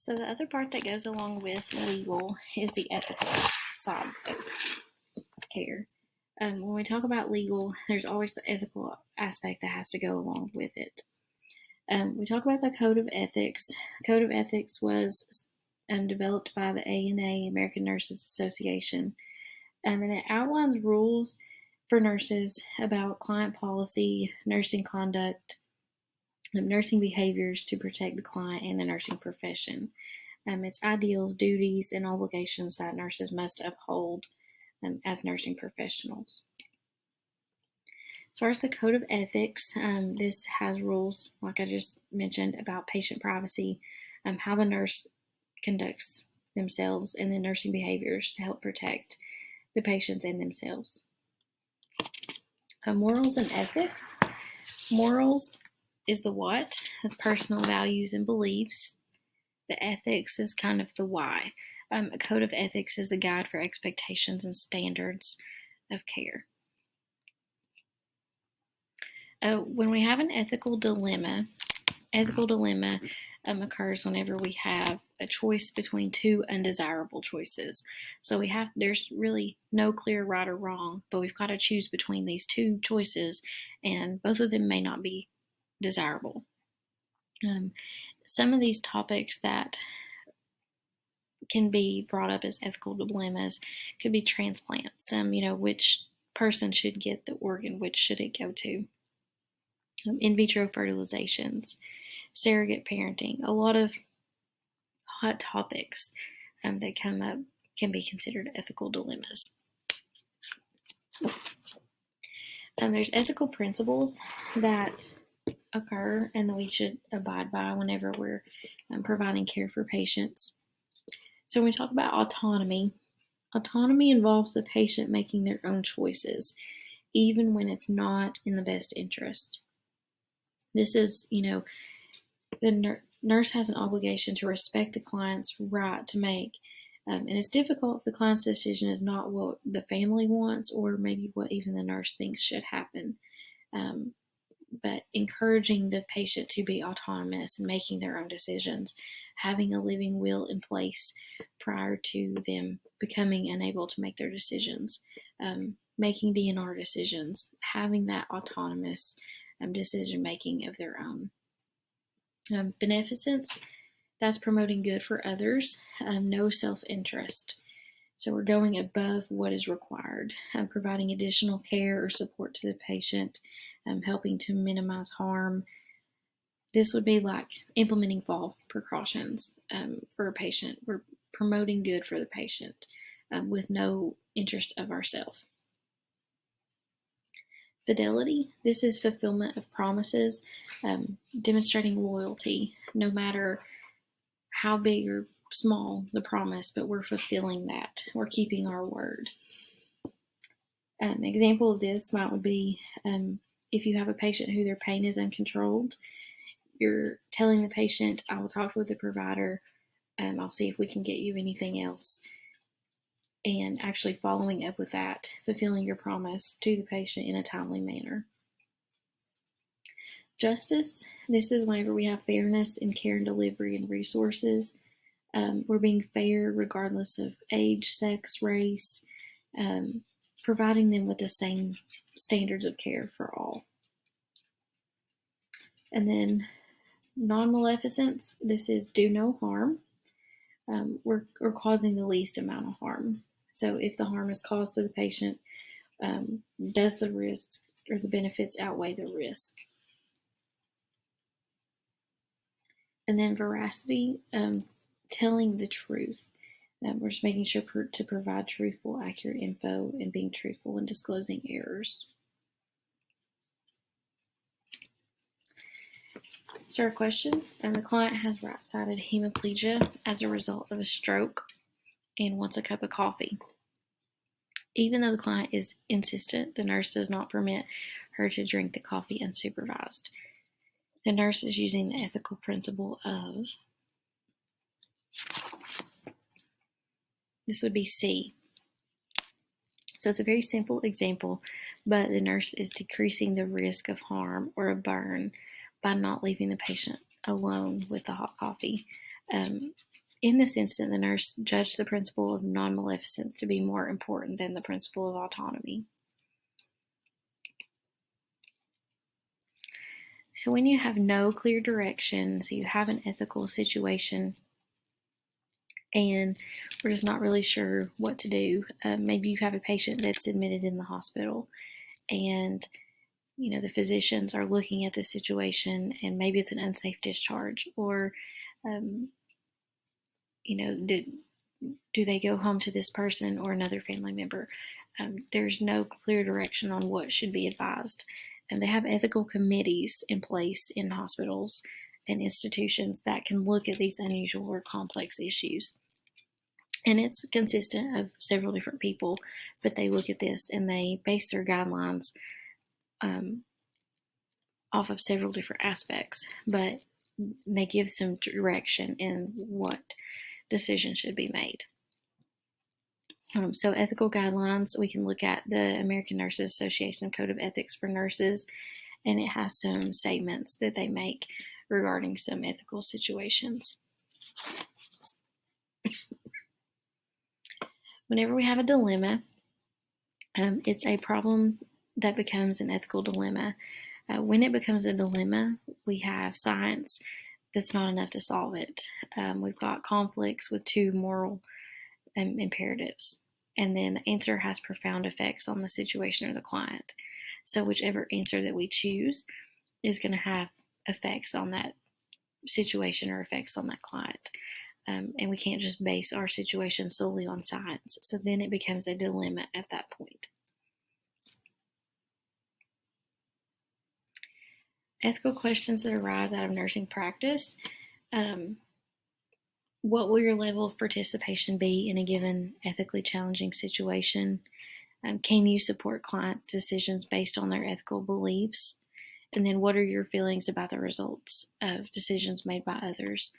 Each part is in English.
So the other part that goes along with legal is the ethical side of care. When we talk about legal, there's always the ethical aspect that has to go along with it. We talk about the Code of Ethics. The Code of Ethics was developed by the ANA, American Nurses Association, and it outlines rules for nurses about client policy, nursing conduct, nursing behaviors to protect the client and the nursing profession. Its ideals, duties, and obligations that nurses must uphold as nursing professionals. As far as the Code of Ethics, this has rules, like I just mentioned, about patient privacy, how the nurse conducts themselves, and the nursing behaviors to help protect the patients and themselves. Morals and ethics. Morals is the what, that's personal values and beliefs. The ethics is kind of the why. A code of ethics is a guide for expectations and standards of care. When we have an ethical dilemma occurs whenever we have a choice between two undesirable choices. So there's really no clear right or wrong, but we've got to choose between these two choices, and both of them may not be desirable. Some of these topics that can be brought up as ethical dilemmas could be transplants. Which person should get the organ, which should it go to? In vitro fertilizations, surrogate parenting. A lot of hot topics that come up can be considered ethical dilemmas. There's ethical principles that occur and that we should abide by whenever we're providing care for patients. So when we talk about autonomy involves the patient making their own choices, even when it's not in the best interest. This is, the nurse has an obligation to respect the client's right to make, and it's difficult if the client's decision is not what the family wants or maybe what even the nurse thinks should happen. But encouraging the patient to be autonomous and making their own decisions, having a living will in place prior to them becoming unable to make their decisions, making DNR decisions, having that autonomous decision making of their own. Beneficence, that's promoting good for others, no self-interest. So we're going above what is required, providing additional care or support to the patient, helping to minimize harm. This would be like implementing fall precautions for a patient. We're promoting good for the patient with no interest of ourselves. Fidelity, this is fulfillment of promises, demonstrating loyalty, no matter how big or small the promise, but we're fulfilling that. We're keeping our word. An example of this might be if you have a patient who their pain is uncontrolled, you're telling the patient, I will talk with the provider, I'll see if we can get you anything else. And actually following up with that, fulfilling your promise to the patient in a timely manner. Justice, this is whenever we have fairness in care and delivery and resources. We're being fair regardless of age, sex, race, providing them with the same standards of care for all. And then non-maleficence, this is do no harm. We're causing the least amount of harm. So if the harm is caused to the patient, does the risk or the benefits outweigh the risk? And then veracity, telling the truth. We're just making sure to provide truthful, accurate info and being truthful and disclosing errors. So our question, the client has right-sided hemiplegia as a result of a stroke and wants a cup of coffee. Even though the client is insistent, the nurse does not permit her to drink the coffee unsupervised. The nurse is using the ethical principle of, this would be C. So it's a very simple example, but the nurse is decreasing the risk of harm or a burn by not leaving the patient alone with the hot coffee. In this instance, the nurse judged the principle of non-maleficence to be more important than the principle of autonomy. So when you have no clear direction, so you have an ethical situation and we're just not really sure what to do. Maybe you have a patient that's admitted in the hospital and the physicians are looking at the situation and maybe it's an unsafe discharge or do they go home to this person or another family member? There's no clear direction on what should be advised. And they have ethical committees in place in hospitals and institutions that can look at these unusual or complex issues. And it's consistent of several different people, but they look at this and they base their guidelines off of several different aspects, but they give some direction in what decision should be made. So ethical guidelines, we can look at the American Nurses Association Code of Ethics for Nurses, and it has some statements that they make regarding some ethical situations. Whenever we have a dilemma, it's a problem that becomes an ethical dilemma. When it becomes a dilemma, we have science that's not enough to solve it. We've got conflicts with two moral imperatives, and then the answer has profound effects on the situation or the client. So whichever answer that we choose is going to have effects on that situation or effects on that client. And we can't just base our situation solely on science. So then it becomes a dilemma at that point. Ethical questions that arise out of nursing practice. What will your level of participation be in a given ethically challenging situation? Can you support clients' decisions based on their ethical beliefs? And then what are your feelings about the results of decisions made by others?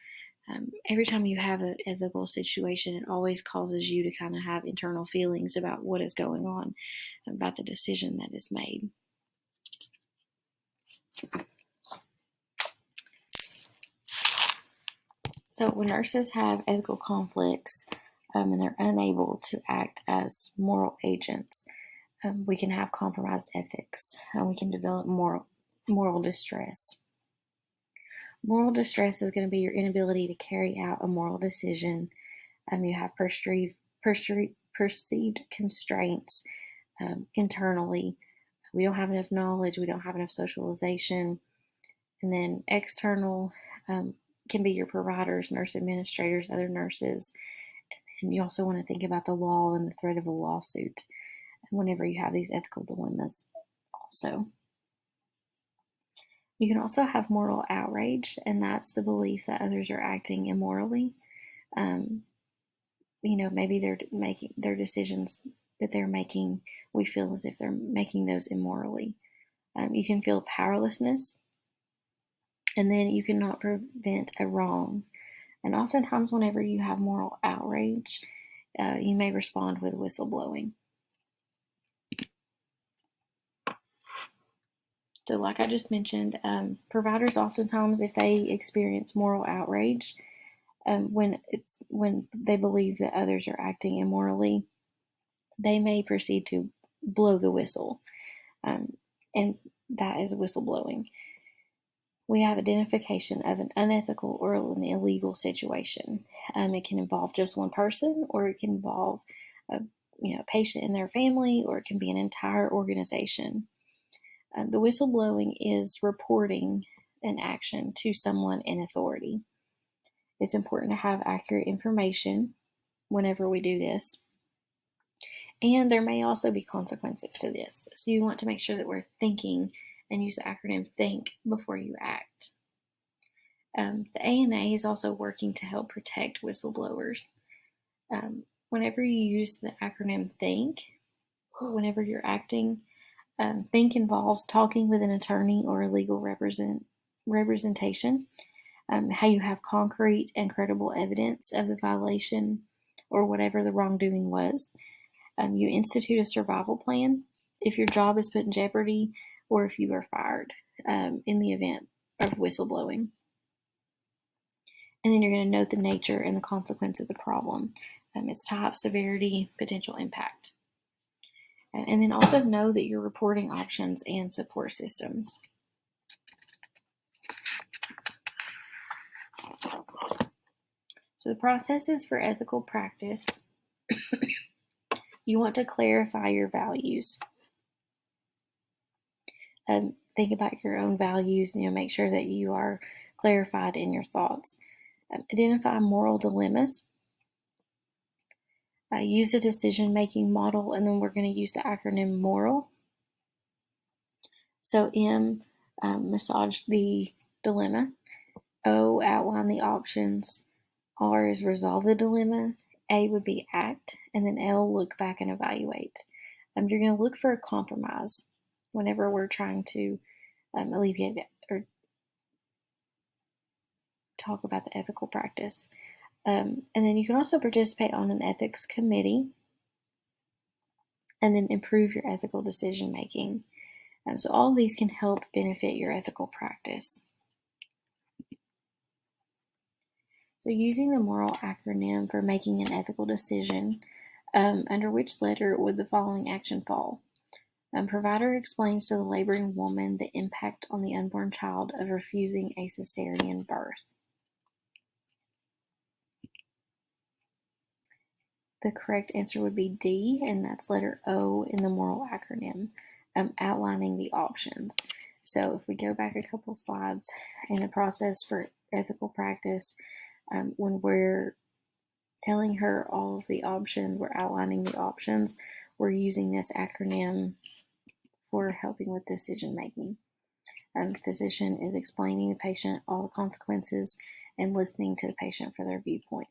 Every time you have an ethical situation, it always causes you to kind of have internal feelings about what is going on, about the decision that is made. So when nurses have ethical conflicts and they're unable to act as moral agents, we can have compromised ethics and we can develop moral distress. Moral distress is going to be your inability to carry out a moral decision. You have perceived constraints internally. We don't have enough knowledge. We don't have enough socialization. And then external can be your providers, nurse administrators, other nurses. And you also want to think about the law and the threat of a lawsuit whenever you have these ethical dilemmas also. You can also have moral outrage, and that's the belief that others are acting immorally. Maybe they're making their decisions that they're making, we feel as if they're making those immorally. You can feel powerlessness, and then you cannot prevent a wrong. And oftentimes whenever you have moral outrage, you may respond with whistleblowing. So like I just mentioned, providers oftentimes, if they experience moral outrage, when they believe that others are acting immorally, they may proceed to blow the whistle. And that is whistleblowing. We have identification of an unethical or an illegal situation. It can involve just one person, or it can involve a patient and their family, or it can be an entire organization. The whistleblowing is reporting an action to someone in authority. It's important to have accurate information whenever we do this. And there may also be consequences to this. So you want to make sure that we're thinking and use the acronym THINK before you act. The ANA is also working to help protect whistleblowers. Whenever you use the acronym THINK, whenever you're acting, THINK involves talking with an attorney or a legal representation, how you have concrete and credible evidence of the violation or whatever the wrongdoing was. You institute a survival plan if your job is put in jeopardy or if you are fired in the event of whistleblowing. And then you're going to note the nature and the consequence of the problem, its type, severity, potential impact. And then also know that you're reporting options and support systems. So the processes for ethical practice, you want to clarify your values. Think about your own values, make sure that you are clarified in your thoughts. Identify moral dilemmas. Use the decision-making model, and then we're going to use the acronym MORAL. So M, massage the dilemma. O, outline the options. R is resolve the dilemma. A would be act, and then L, look back and evaluate. You're going to look for a compromise whenever we're trying to alleviate that or talk about the ethical practice. And then you can also participate on an ethics committee and then improve your ethical decision making. So all of these can help benefit your ethical practice. So using the MORAL acronym for making an ethical decision, under which letter would the following action fall? Provider explains to the laboring woman the impact on the unborn child of refusing a cesarean birth. The correct answer would be D, and that's letter O in the MORAL acronym, outlining the options. So if we go back a couple slides in the process for ethical practice, when we're telling her all of the options, we're outlining the options, we're using this acronym for helping with decision making. The physician is explaining to the patient all the consequences and listening to the patient for their viewpoint.